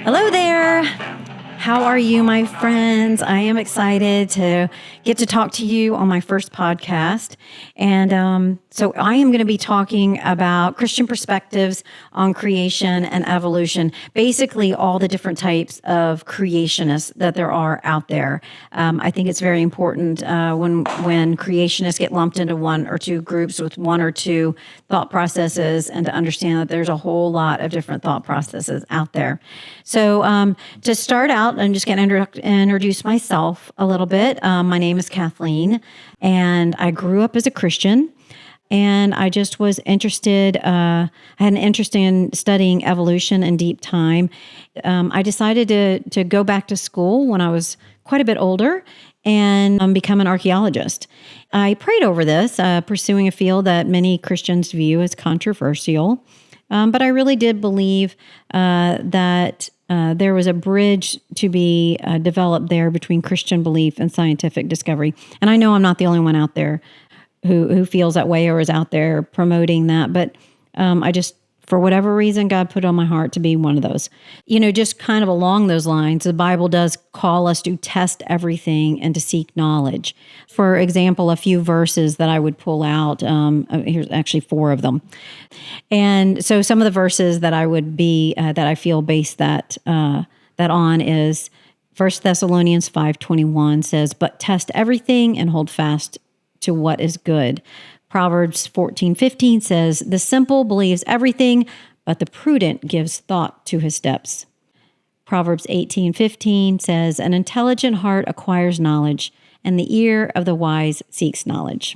Hello there. How are you, my friends? I am excited to get to talk to you on my first podcast. And so I am going to be talking about Christian perspectives on creation and evolution, basically all the different types of creationists that there are out there. I think it's very important when creationists get lumped into one or two groups with one or two thought processes, and to understand that there's a whole lot of different thought processes out there. So to start out, I'm just going to introduce myself a little bit. My name is Kathleen, and I grew up as a Christian. And I just was interested, I had an interest in studying evolution in deep time. I decided to go back to school when I was quite a bit older and become an archaeologist. I prayed over this, pursuing a field that many Christians view as controversial. But I really did believe that there was a bridge to be developed there between Christian belief and scientific discovery. And I know I'm not the only one out there who feels that way or is out there promoting that. But I just, for whatever reason, God put it on my heart to be one of those. You know, just kind of along those lines, the Bible does call us to test everything and to seek knowledge. For example, a few verses that I would pull out, here's actually 4 of them. And so some of the verses that I would be, that I feel based that on is 1 Thessalonians 5:21 says, "But test everything and hold fast to what is good." Proverbs 14:15 says, "The simple believes everything, but the prudent gives thought to his steps." Proverbs 18:15 says, "An intelligent heart acquires knowledge, and the ear of the wise seeks knowledge."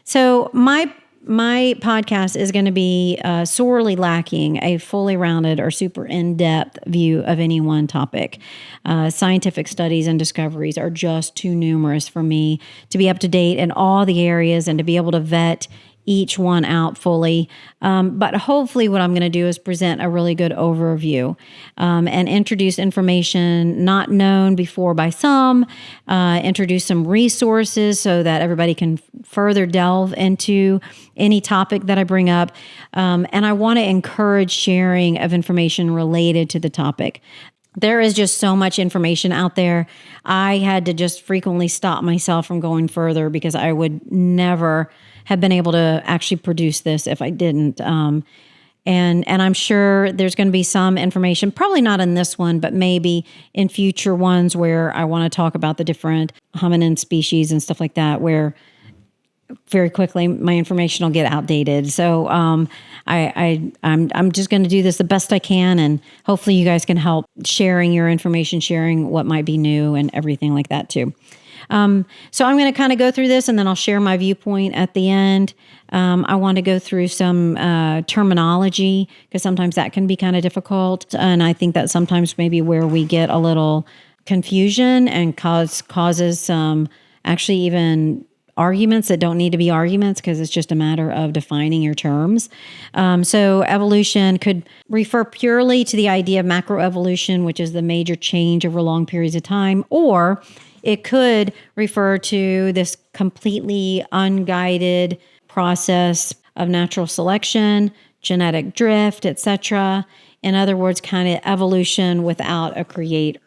So my podcast is going to be sorely lacking a fully rounded or super in-depth view of any one topic. Scientific studies and discoveries are just too numerous for me to be up to date in all the areas and to be able to vet each one out fully. But hopefully what I'm going to do is present a really good overview and introduce information not known before by some, introduce some resources so that everybody can further delve into any topic that I bring up. And I want to encourage sharing of information related to the topic. There is just so much information out there. I had to just frequently stop myself from going further because I would never have been able to actually produce this if I didn't. And I'm sure there's going to be some information, probably not in this one, but maybe in future ones where I want to talk about the different hominin species and stuff like that, where very quickly my information will get outdated. So I'm just going to do this the best I can, and hopefully you guys can help sharing your information, sharing what might be new and everything like that too. So I'm going to kind of go through this, and then I'll share my viewpoint at the end. I want to go through some terminology, because sometimes that can be kind of difficult. And I think that sometimes maybe where we get a little confusion and causes some actually even arguments that don't need to be arguments, because it's just a matter of defining your terms. So evolution could refer purely to the idea of macroevolution, which is the major change over long periods of time, or it could refer to this completely unguided process of natural selection, genetic drift, etc. In other words, kind of evolution without a creator.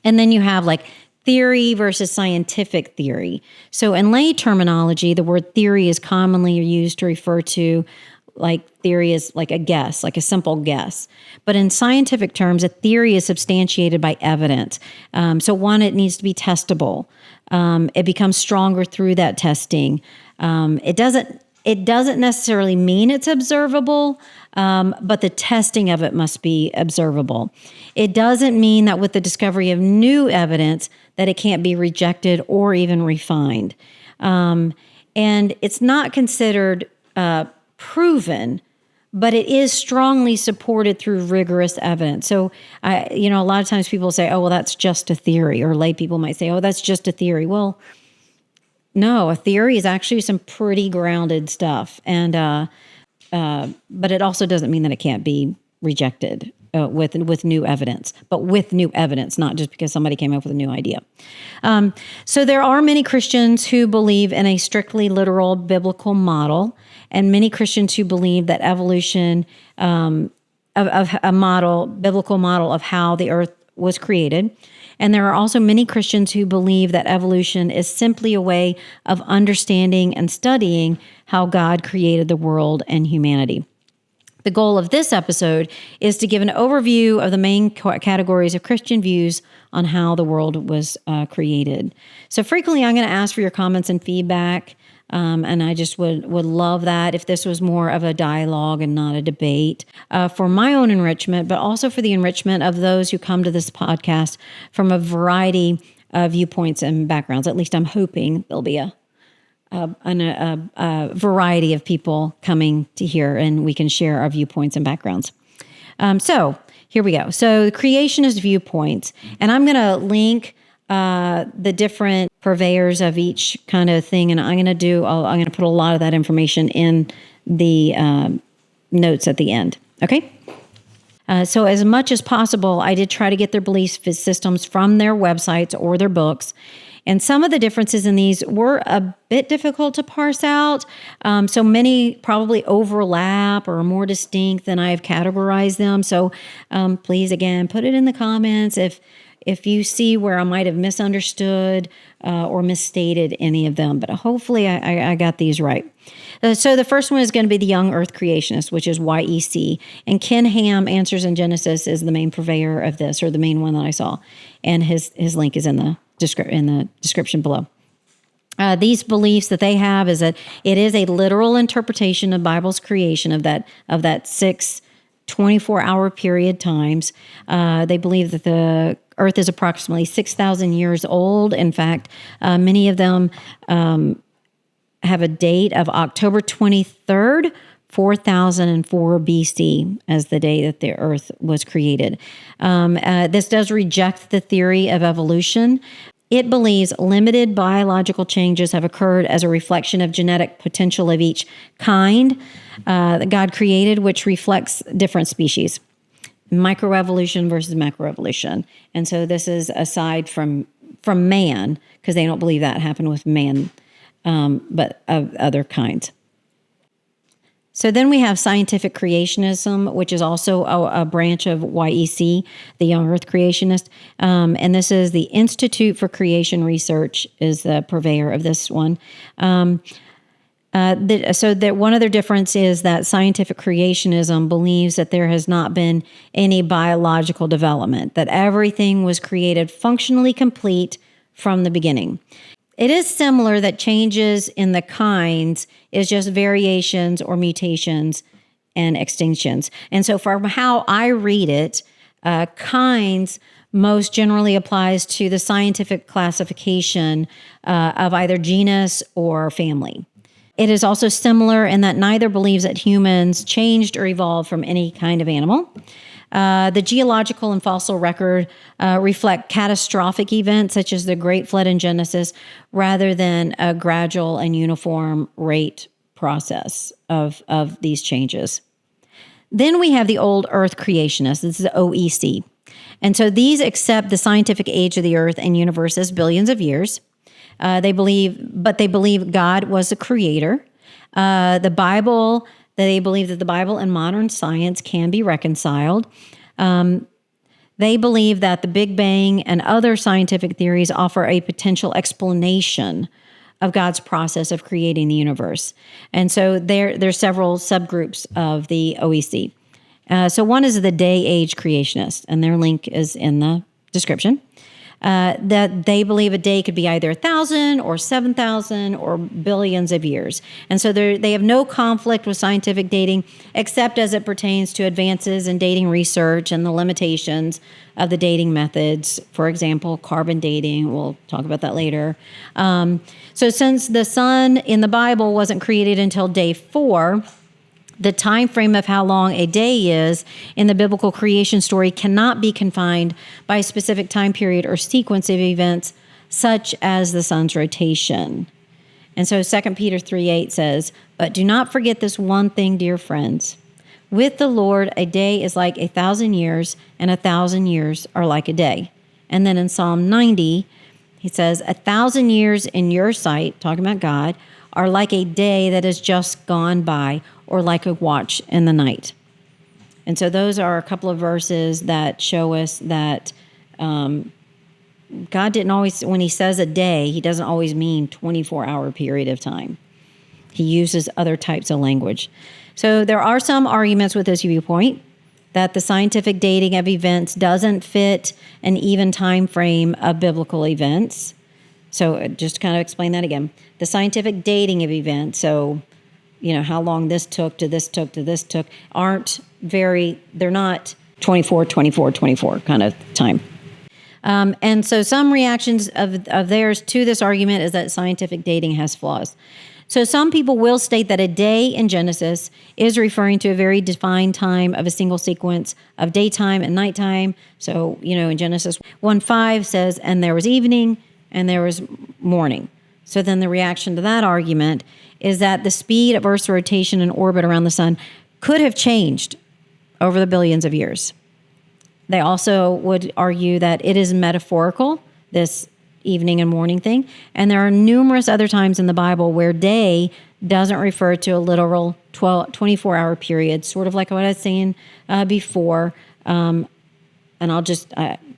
And then you have like theory versus scientific theory. So in lay terminology, the word theory is commonly used to refer to like theory is like a guess, like a simple guess. But in scientific terms, a theory is substantiated by evidence. So one, it needs to be testable. It becomes stronger through that testing. It doesn't necessarily mean it's observable, but the testing of it must be observable. It doesn't mean that with the discovery of new evidence that it can't be rejected or even refined. And it's not considered proven, but it is strongly supported through rigorous evidence. So, a lot of times people say, oh, well, that's just a theory, or lay people might say, oh, that's just a theory. Well, no, a theory is actually some pretty grounded stuff. And, but it also doesn't mean that it can't be rejected with new evidence, but with new evidence, not just because somebody came up with a new idea. So there are many Christians who believe in a strictly literal biblical model, and many Christians who believe that evolution of a model, biblical model of how the earth was created. And there are also many Christians who believe that evolution is simply a way of understanding and studying how God created the world and humanity. The goal of this episode is to give an overview of the main categories of Christian views on how the world was created. So frequently I'm going to ask for your comments and feedback. And I just would love that if this was more of a dialogue and not a debate for my own enrichment, but also for the enrichment of those who come to this podcast from a variety of viewpoints and backgrounds. At least I'm hoping there'll be a variety of people coming to hear, and we can share our viewpoints and backgrounds. So here we go. So the creationist viewpoints, and I'm going to link the different purveyors of each kind of thing, and I'm going to put a lot of that information in the notes at the end. Okay. So as much as possible, I did try to get their belief systems from their websites or their books. And some of the differences in these were a bit difficult to parse out. So many probably overlap or are more distinct than I've categorized them. So please, again, put it in the comments if you see where I might have misunderstood or misstated any of them. But hopefully I got these right. So the first one is going to be the Young Earth Creationist, which is YEC. And Ken Ham, Answers in Genesis, is the main purveyor of this, or the main one that I saw. And his link is in the description below. These beliefs that they have is that it is a literal interpretation of Bible's creation of that 6 24-hour period times. They believe that the Earth is approximately 6,000 years old. In fact, many of them have a date of October 23rd, 4004 BC as the day that the Earth was created. This does reject the theory of evolution. It believes limited biological changes have occurred as a reflection of genetic potential of each kind that God created, which reflects different species. Microevolution versus macroevolution. And so this is aside from man, because they don't believe that happened with man, but of other kinds. So then we have scientific creationism, which is also a branch of YEC, the Young Earth Creationist. And this is the Institute for Creation Research is the purveyor of this one. So that one other difference is that scientific creationism believes that there has not been any biological development, that everything was created functionally complete from the beginning. It is similar that changes in the kinds is just variations or mutations and extinctions. And so from how I read it, kinds most generally applies to the scientific classification of either genus or family. It is also similar in that neither believes that humans changed or evolved from any kind of animal. The geological and fossil record reflect catastrophic events such as the Great Flood in Genesis rather than a gradual and uniform rate process of these changes. Then we have the Old Earth Creationists. This is the OEC. And so these accept the scientific age of the earth and universe as billions of years. They believe God was the creator. They believe that the Bible and modern science can be reconciled. They believe that the Big Bang and other scientific theories offer a potential explanation of God's process of creating the universe. And so there's several subgroups of the OEC. So one is the Age Creationist, and their link is in the description. That they believe a day could be either 1,000 or 7,000 or billions of years. And so they have no conflict with scientific dating except as it pertains to advances in dating research and the limitations of the dating methods. For example, carbon dating. We'll talk about that later. So since the sun in the Bible wasn't created until day 4, the time frame of how long a day is in the biblical creation story cannot be confined by a specific time period or sequence of events, such as the sun's rotation. And so 2 Peter 3:8 says, "But do not forget this one thing, dear friends. With the Lord, a day is like 1,000 years, and 1,000 years are like a day." And then in Psalm 90, he says, 1,000 years in your sight, talking about God, are like a day that has just gone by, or like a watch in the night. And so those are a couple of verses that show us that God didn't always, when he says a day, he doesn't always mean 24-hour period of time. He uses other types of language. So there are some arguments with this viewpoint that the scientific dating of events doesn't fit an even time frame of biblical events. So just to kind of explain that again. The scientific dating of events, so, how long this took to this took to this took, they're not 24, 24, 24 kind of time. And so some reactions of theirs to this argument is that scientific dating has flaws. So some people will state that a day in Genesis is referring to a very defined time of a single sequence of daytime and nighttime. So, in Genesis 1:5 says, and there was evening and there was morning. So then the reaction to that argument is that the speed of Earth's rotation and orbit around the sun could have changed over the billions of years. They also would argue that it is metaphorical, this evening and morning thing. And there are numerous other times in the Bible where day doesn't refer to a literal 24-hour period, sort of like what I was saying before. And I'll just,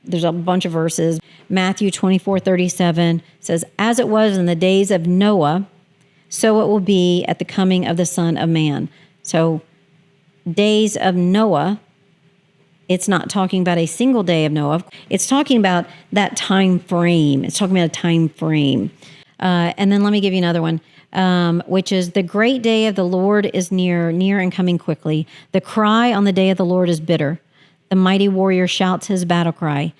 there's a bunch of verses. Matthew 24:37 says, as it was in the days of Noah, so it will be at the coming of the Son of Man. So days of Noah, it's not talking about a single day of Noah. It's talking about that time frame. It's talking about a time frame. And then let me give you another one, which is the great day of the Lord is near and coming quickly. The cry on the day of the Lord is bitter. The mighty warrior shouts his battle cry.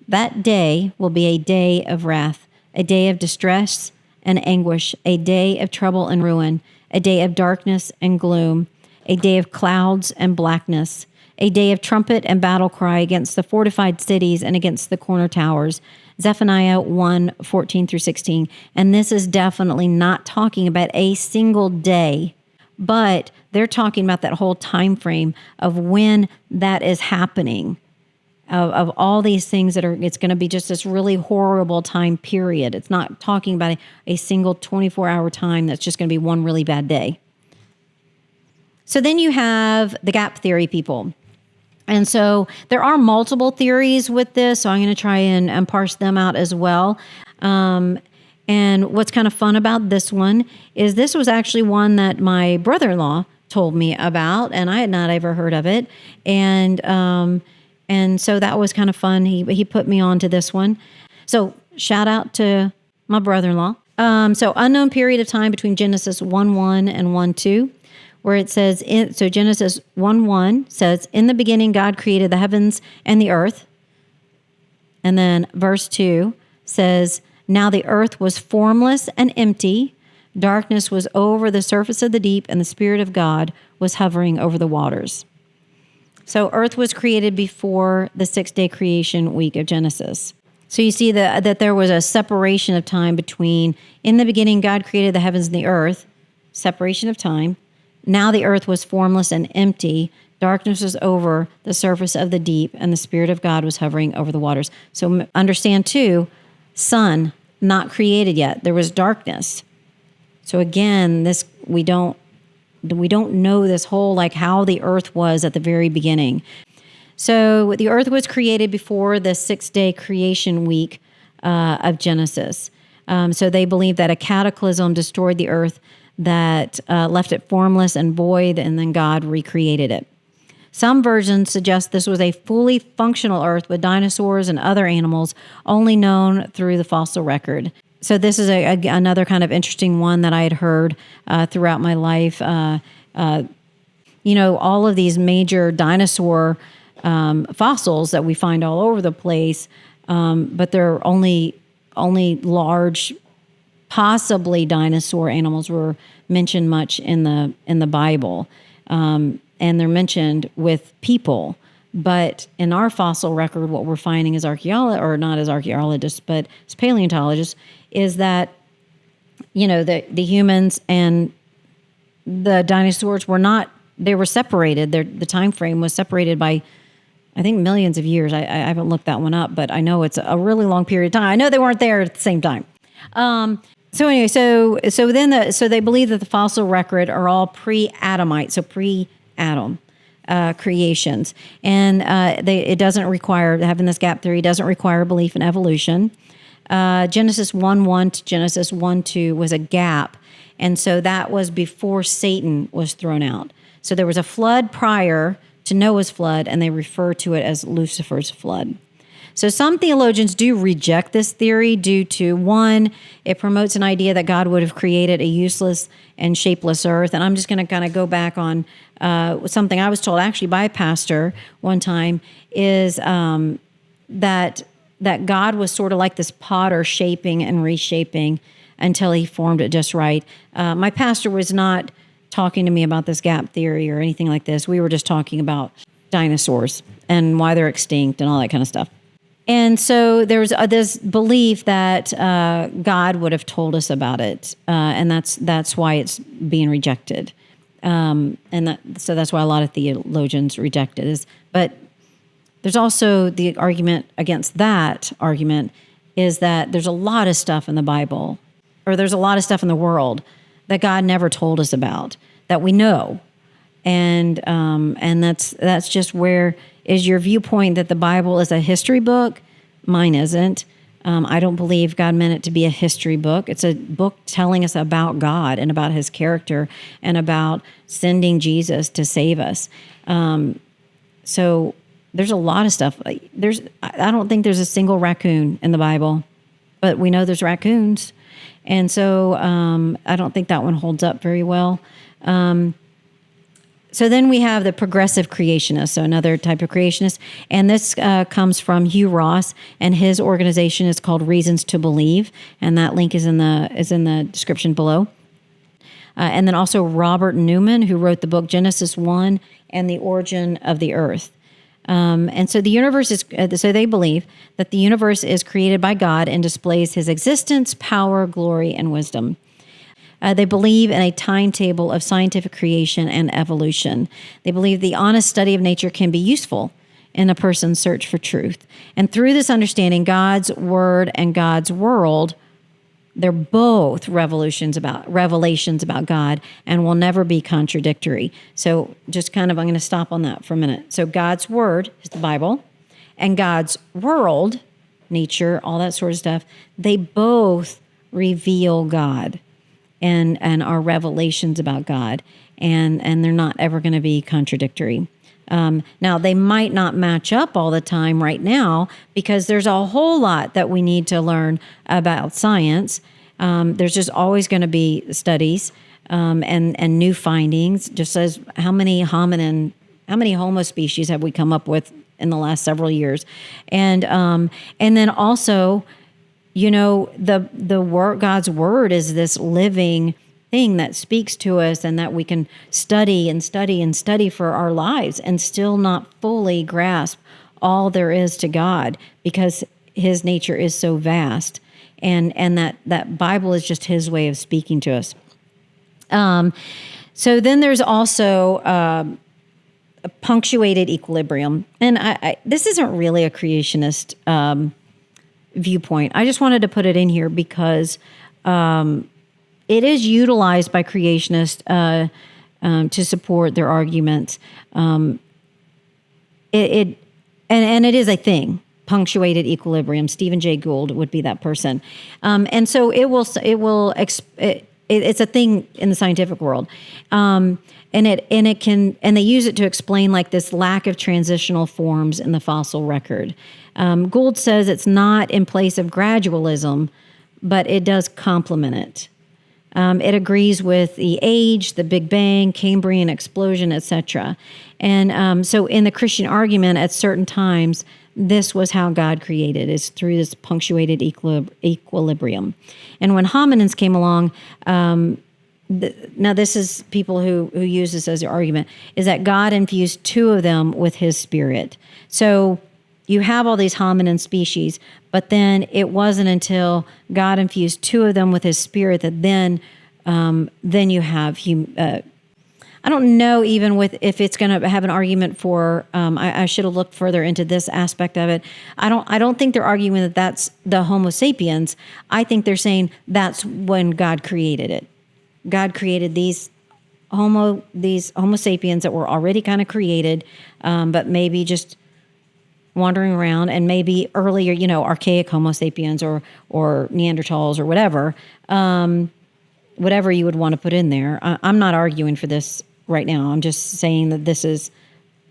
That day will be a day of wrath, a day of distress and anguish, a day of trouble and ruin, a day of darkness and gloom, a day of clouds and blackness, a day of trumpet and battle cry against the fortified cities and against the corner towers. Zephaniah 1:14-16. And this is definitely not talking about a single day, but they're talking about that whole time frame of when that is happening, of all these things that it's going to be just this really horrible time period. It's not talking about a single 24-hour time that's just going to be one really bad day. So then you have the gap theory people. And so there are multiple theories with this, so I'm going to try and parse them out as well. And what's kind of fun about this one is this was actually one that my brother-in-law told me about, and I had not ever heard of it. And so that was kind of fun. He put me on to this one. So shout out to my brother-in-law. So unknown period of time between Genesis 1:1 and 1:2. Where it says, so Genesis 1:1 says, in the beginning, God created the heavens and the earth. And then verse 2 says, now the earth was formless and empty. Darkness was over the surface of the deep, and the Spirit of God was hovering over the waters. So earth was created before the 6-day creation week of Genesis. So you see that there was a separation of time between, in the beginning, God created the heavens and the earth, separation of time. Now the earth was formless and empty. Darkness was over the surface of the deep, and the Spirit of God was hovering over the waters. So understand, too, sun, not created yet. There was darkness. So again, we don't know this whole, like, how the earth was at the very beginning. So the earth was created before the 6-day creation week of Genesis. So they believe that a cataclysm destroyed the earth, that left it formless and void, and then God recreated it. Some versions suggest this was a fully functional earth with dinosaurs and other animals only known through the fossil record. So this is another kind of interesting one that I had heard throughout my life. All of these major dinosaur fossils that we find all over the place, but they're only large, possibly dinosaur animals were mentioned much in the Bible, and they're mentioned with people. But in our fossil record, what we're finding as archaeologists, but as paleontologists, is that the humans and the dinosaurs they were separated. The time frame was separated by, I think, millions of years. I haven't looked that one up, but I know it's a really long period of time. I know they weren't there at the same time. So anyway, so they believe that the fossil record are all pre-Adamite, so pre-Adam. creations. And it doesn't require, having this gap theory doesn't require belief in evolution. Genesis 1:1 to Genesis 1:2 was a gap. And so that was before Satan was thrown out. So there was a flood prior to Noah's flood, and they refer to it as Lucifer's flood. So some theologians do reject this theory due to, one, it promotes an idea that God would have created a useless and shapeless earth. And I'm just going to kind of go back on something I was told actually by a pastor one time, is that God was sort of like this potter, shaping and reshaping until he formed it just right. My pastor was not talking to me about this gap theory or anything like this. We were just talking about dinosaurs and why they're extinct and all that kind of stuff. And so there's this belief that God would have told us about it, and that's why it's being rejected. So that's why a lot of theologians reject it. But there's also the argument against that argument is that there's a lot of stuff in the Bible, or there's a lot of stuff in the world that God never told us about that we know, and that's just where is your viewpoint that the Bible is a history book. Mine isn't. I don't believe God meant it to be a history book. It's a book telling us about God and about his character and about sending Jesus to save us. So there's a lot of stuff. I don't think there's a single raccoon in the Bible, but we know there's raccoons. And so I don't think that one holds up very well. So then we have the progressive creationist, so another type of creationist. And this comes from Hugh Ross, and his organization is called Reasons to Believe, and that link is in the description below. And then also Robert Newman, who wrote the book Genesis 1 and the Origin of the Earth. And so the universe is, so they believe that the universe is created by God and displays his existence, power, glory, and wisdom. They believe in a timetable of scientific creation and evolution. They believe the honest study of nature can be useful in a person's search for truth. And through this understanding, God's word and God's world, they're both revelations about God and will never be contradictory. So just kind of, I'm going to stop on that for a minute. So God's word is the Bible, and God's world, nature, all that sort of stuff, they both reveal God and are revelations about God, and they're not ever going to be contradictory. Now, they might not match up all the time right now because there's a whole lot that we need to learn about science. There's just always going to be studies and new findings. Just as how many Homo species have we come up with in the last several years, and then also, you know, the word, God's word is this living thing that speaks to us and that we can study and study and study for our lives and still not fully grasp all there is to God because his nature is so vast, and that Bible is just his way of speaking to us. So then there's also a punctuated equilibrium, and this isn't really a creationist viewpoint. I just wanted to put it in here because it is utilized by creationists to support their arguments. It is a thing. Punctuated equilibrium. Stephen Jay Gould would be that person, and so it's a thing in the scientific world, and they use it to explain like this lack of transitional forms in the fossil record. Gould says it's not in place of gradualism, but it does complement it. It agrees with the age, the Big Bang, Cambrian explosion, etc. And so in the Christian argument, at certain times, this was how God created, is through this punctuated equilibrium. And when hominins came along, now this is people who use this as their argument, is that God infused two of them with his spirit. So you have all these hominin species, but then it wasn't until God infused two of them with his spirit that then you have I don't know even if it's going to have an argument for. I should have looked further into this aspect of it. I don't think they're arguing that that's the Homo sapiens. I think they're saying that's when God created it. God created these these Homo sapiens that were already kind of created, but maybe just wandering around, and maybe earlier, archaic Homo sapiens or Neanderthals or whatever, whatever you would want to put in there. I'm not arguing for this right now. I'm just saying that this is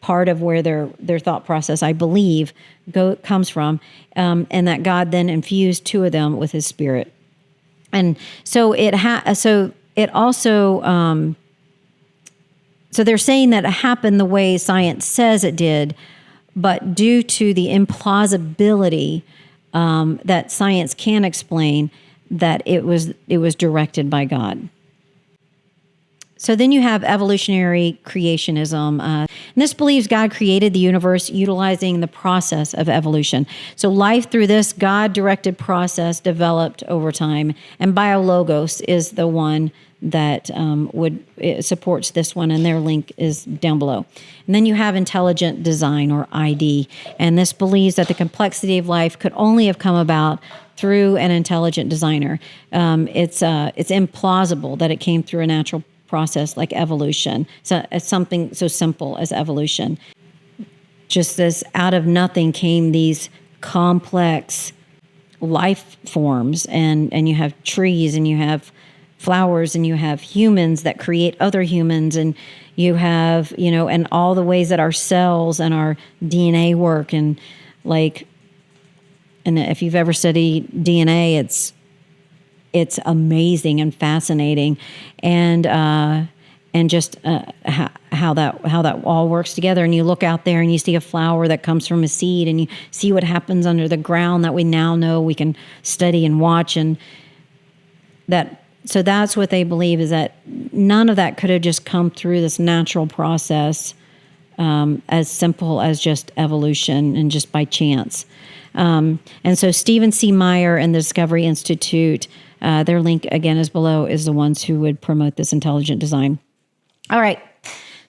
part of where their thought process, I believe, comes from, and that God then infused two of them with His Spirit, and so it also. So they're saying that it happened the way science says it did, but due to the implausibility that science can explain, that it was directed by God. So then you have evolutionary creationism. And this believes God created the universe utilizing the process of evolution. So life through this God-directed process developed over time. And biologos is the one that supports this one, and their link is down below. And then you have intelligent design, or ID. And this believes that the complexity of life could only have come about through an intelligent designer. It's implausible that it came through a natural process like evolution. So it's something so simple as evolution. Just as out of nothing came these complex life forms, and you have trees, and you have flowers, and you have humans that create other humans, and you have, and all the ways that our cells and our DNA work, and if you've ever studied DNA, it's amazing and fascinating, and just how that all works together. And you look out there and you see a flower that comes from a seed, and you see what happens under the ground that we now know we can study and watch, and that. So that's what they believe, is that none of that could have just come through this natural process, as simple as just evolution and just by chance. And so Stephen C. Meyer and the Discovery Institute, their link again is below, is the ones who would promote this intelligent design. All right.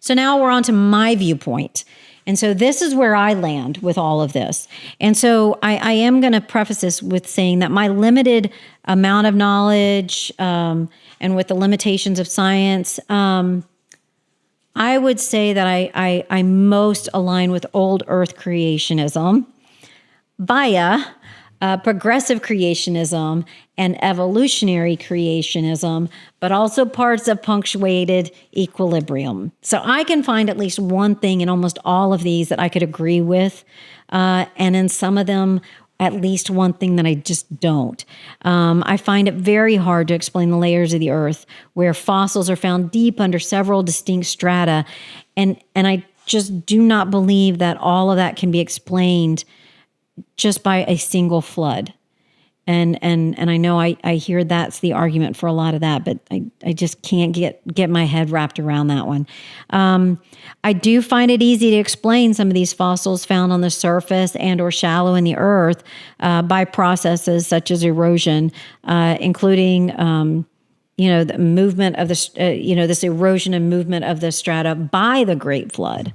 So now we're on to my viewpoint. And so this is where I land with all of this. And so I am going to preface this with saying that my limited amount of knowledge, and with the limitations of science, I would say that I most align with old Earth creationism via progressive creationism and evolutionary creationism, but also parts of punctuated equilibrium. So I can find at least one thing in almost all of these that I could agree with, and in some of them, at least one thing that I just don't. I find it very hard to explain the layers of the Earth, where fossils are found deep under several distinct strata, and I just do not believe that all of that can be explained just by a single flood. And I know I hear that's the argument for a lot of that, but I just can't get my head wrapped around that one. I do find it easy to explain some of these fossils found on the surface and or shallow in the earth by processes such as erosion, including the movement of this erosion and movement of the strata by the Great Flood.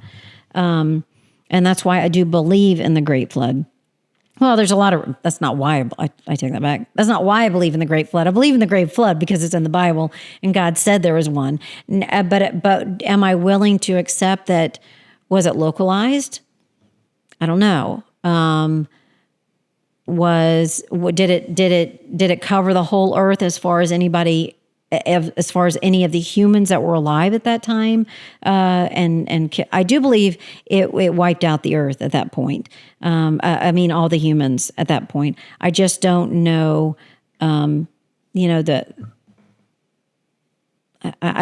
And that's why I do believe in the Great Flood. Well, there's a lot of, that's not why, I take that back. That's not why I believe in the Great Flood. I believe in the Great Flood because it's in the Bible and God said there was one. But am I willing to accept that, was it localized? I don't know. Did it cover the whole earth as far as any of the humans that were alive at that time? And I do believe it wiped out the earth at that point. All the humans at that point. I just don't know, I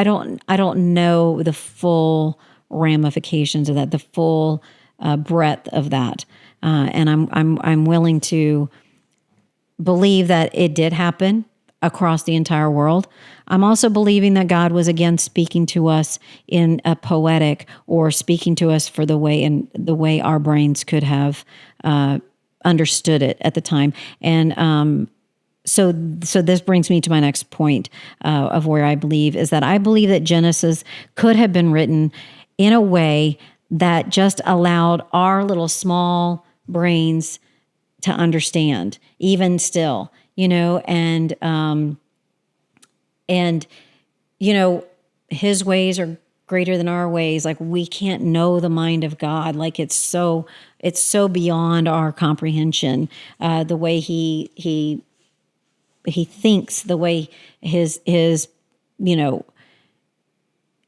don't know the full ramifications of that, the full breadth of that. And I'm willing to believe that it did happen across the entire world. I'm also believing that God was again speaking to us in a poetic, or speaking to us for the way our brains could have understood it at the time. And so this brings me to my next point of where I believe is that I believe that Genesis could have been written in a way that just allowed our little small brains to understand, even still. his ways are greater than our ways. Like, we can't know the mind of God. Like, it's so beyond our comprehension. The way he thinks, the way his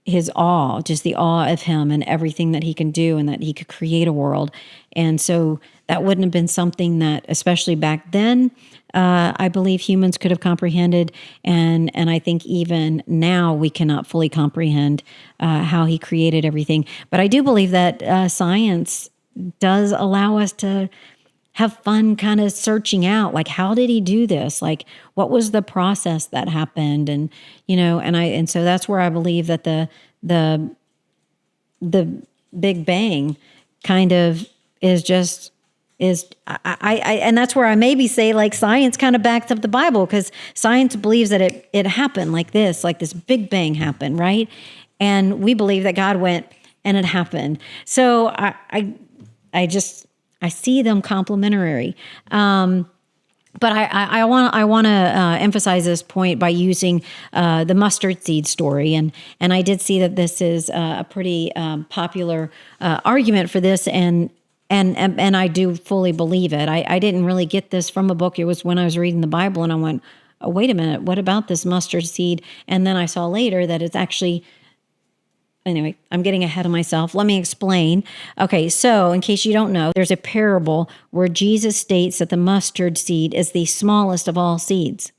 his awe, just the awe of him and everything that he can do, and that he could create a world. And so that wouldn't have been something that, especially back then, I believe humans could have comprehended. And I think even now we cannot fully comprehend how he created everything. But I do believe that science does allow us to have fun kind of searching out, like, how did he do this? Like, what was the process that happened? And, and so that's where I believe that the Big Bang kind of and that's where I maybe say, like, science kind of backs up the Bible, because science believes that it happened like this Big Bang happened, right? And we believe that God went and it happened. So I see them complementary. But I want to emphasize this point by using the mustard seed story, and I did see that this is a pretty popular argument for this, and I do fully believe it. I didn't really get this from a book. It was when I was reading the Bible, and I went, oh, wait a minute, what about this mustard seed? And then I saw later that it's actually. Anyway, I'm getting ahead of myself. Let me explain. Okay, so in case you don't know, there's a parable where Jesus states that the mustard seed is the smallest of all seeds.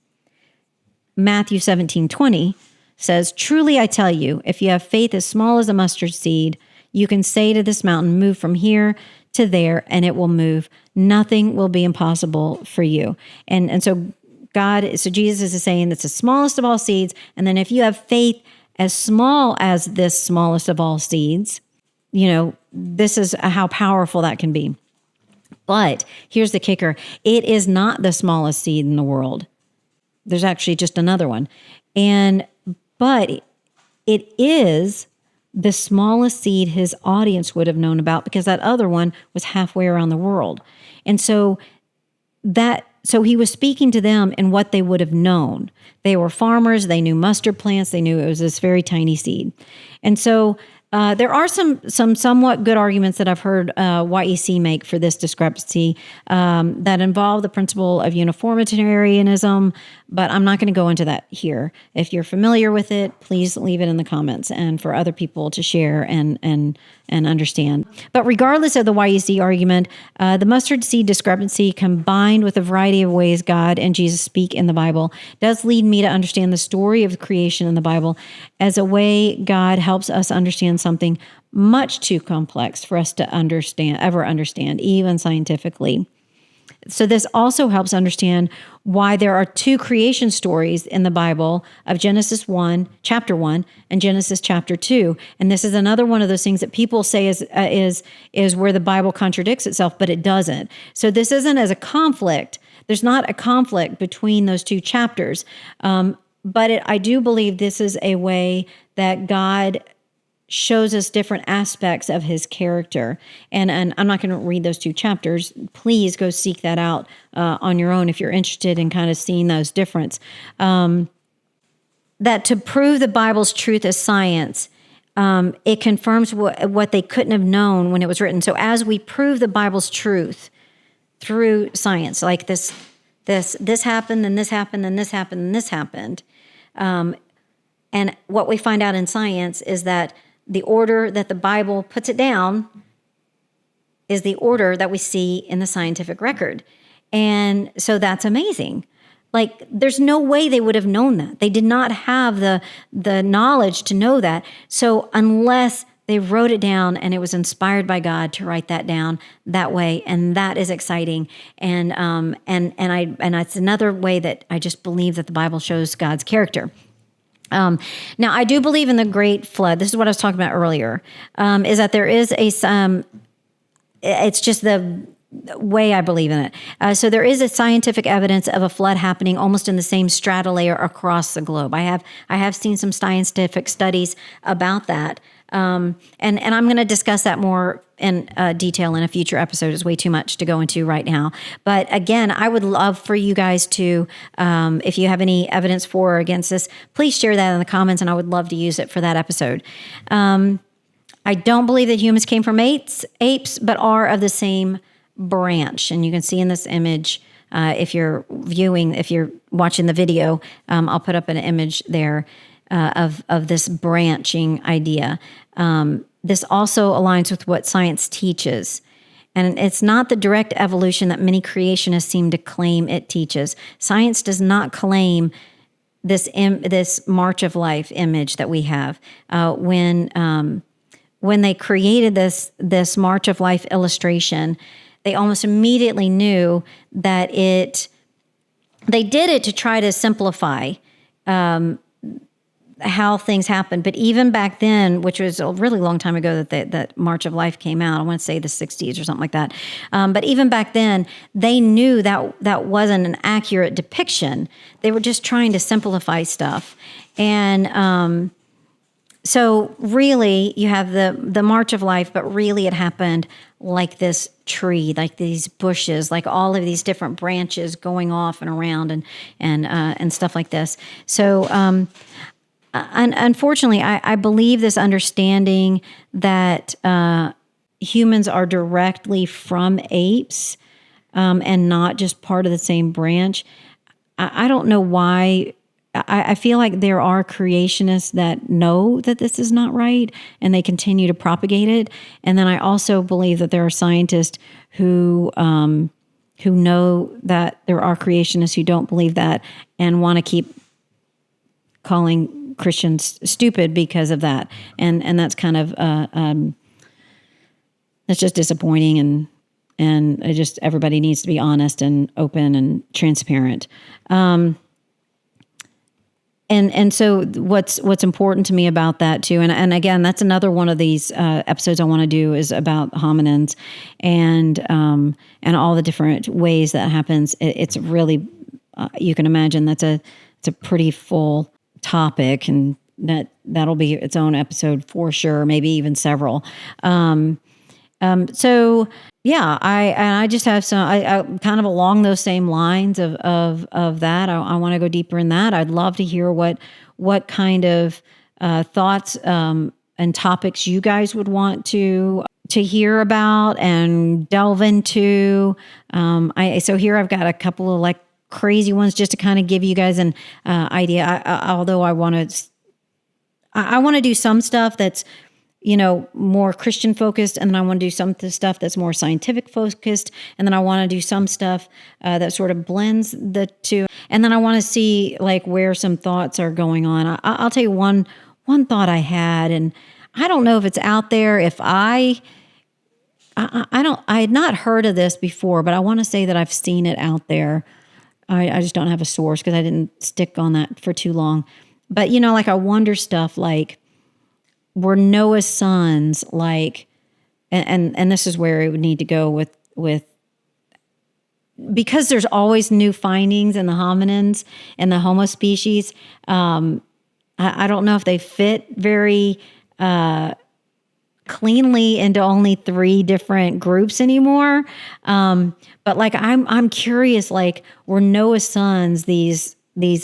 Matthew 17:20 says, "Truly I tell you, if you have faith as small as a mustard seed, you can say to this mountain, move from here to there, and it will move. Nothing will be impossible for you." And so Jesus is saying that's the smallest of all seeds. And then if you have faith as small as this smallest of all seeds, this is how powerful that can be. But here's the kicker. It is not the smallest seed in the world. There's actually just another one. But it is the smallest seed his audience would have known about, because that other one was halfway around the world. And so he was speaking to them in what they would have known. They were farmers. They knew mustard plants. They knew it was this very tiny seed. And so there are some somewhat good arguments that I've heard YEC make for this discrepancy that involve the principle of uniformitarianism, but I'm not going to go into that here. If you're familiar with it, please leave it in the comments and for other people to share and understand. But regardless of the YEC argument, the mustard seed discrepancy, combined with a variety of ways God and Jesus speak in the Bible, does lead me to understand the story of creation in the Bible as a way God helps us understand something much too complex for us to ever understand, even scientifically. So this also helps understand why there are two creation stories in the Bible of Genesis 1, chapter 1, and Genesis chapter 2. And this is another one of those things that people say is where the Bible contradicts itself, but it doesn't. So this isn't as a conflict. There's not a conflict between those two chapters. But I do believe this is a way that God shows us different aspects of his character. And I'm not going to read those two chapters. Please go seek that out on your own if you're interested in kind of seeing those differences. That to prove the Bible's truth as science, it confirms what they couldn't have known when it was written. So as we prove the Bible's truth through science, like this happened, and this happened, and this happened, and this happened. And what we find out in science is that the order that the Bible puts it down is the order that we see in the scientific record. And so that's amazing. Like, there's no way they would have known that. They did not have the knowledge to know that. So unless they wrote it down and it was inspired by God to write that down that way, and that is exciting. And it's another way that I just believe that the Bible shows God's character. Now, I do believe in the Great Flood. This is what I was talking about earlier, is that there is it's just the way I believe in it. So there is a scientific evidence of a flood happening almost in the same strata layer across the globe. I have seen some scientific studies about that. And I'm going to discuss that more in detail in a future episode. It's way too much to go into right now. But again, I would love for you guys to, if you have any evidence for or against this, please share that in the comments, and I would love to use it for that episode. I don't believe that humans came from apes, but are of the same branch. And you can see in this image, if you're watching the video, I'll put up an image there of this branching idea. This also aligns with what science teaches. And it's not the direct evolution that many creationists seem to claim it teaches. Science does not claim this March of Life image that we have. When they created this March of Life illustration, they almost immediately knew that they did it to try to simplify how things happen. But even back then, which was a really long time ago that March of Life came out, I want to say the 60s or something like that. But even back then, they knew that wasn't an accurate depiction. They were just trying to simplify stuff. And so really, you have the March of Life, but really it happened like this tree, like these bushes, like all of these different branches going off and around and stuff like this. So unfortunately, I believe this understanding that humans are directly from apes and not just part of the same branch. I don't know why. I feel like there are creationists that know that this is not right, and they continue to propagate it. And then I also believe that there are scientists who know that there are creationists who don't believe that and want to keep calling Christians stupid because of that. And that's kind of that's just disappointing. And it just, everybody needs to be honest and open and transparent. And so what's important to me about that too, and again, that's another one of these episodes I want to do is about hominins and all the different ways that happens. It's really, you can imagine it's a pretty full topic, and that'll be its own episode for sure, maybe even several. So yeah, I just have some, I kind of along those same lines of that. I want to go deeper in that. I'd love to hear what kind of thoughts and topics you guys would want to hear about and delve into. So here I've got a couple of like crazy ones just to kind of give you guys an idea. Although I want to do some stuff that's, more Christian focused, and then I want to do some stuff that's more scientific focused, and then I want to do some stuff that sort of blends the two, and then I want to see like where some thoughts are going on. I'll tell you one thought I had, and I don't know if it's out there. If I had not heard of this before, but I want to say that I've seen it out there. I just don't have a source because I didn't stick on that for too long. But like I wonder stuff like, were Noah's sons like, and this is where it would need to go with because there's always new findings in the hominins and the Homo species. I don't know if they fit very cleanly into only 3 different groups anymore. But like I'm curious, like were Noah's sons these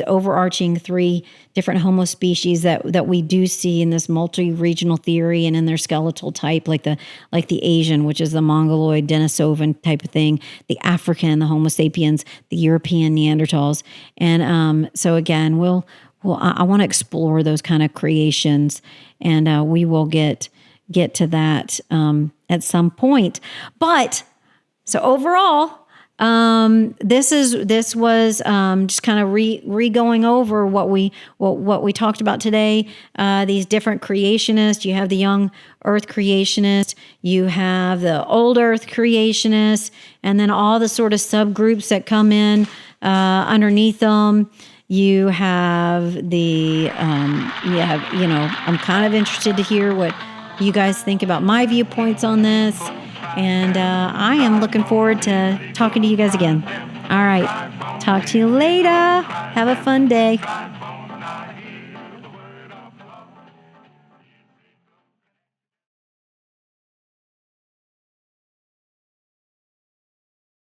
overarching 3 different Homo species that we do see in this multi-regional theory and in their skeletal type, like the Asian, which is the Mongoloid, Denisovan type of thing, the African, the Homo sapiens, the European Neanderthals. And so again, I want to explore those kind of creations, and we will get to that at some point. But so overall, this was just kind of re-going over what we talked about today. These different creationists. You have the young Earth creationist, you have the old Earth creationist, and then all the sort of subgroups that come in underneath them. You have I'm kind of interested to hear what you guys think about my viewpoints on this. And I am looking forward to talking to you guys again. All right. Talk to you later. Have a fun day.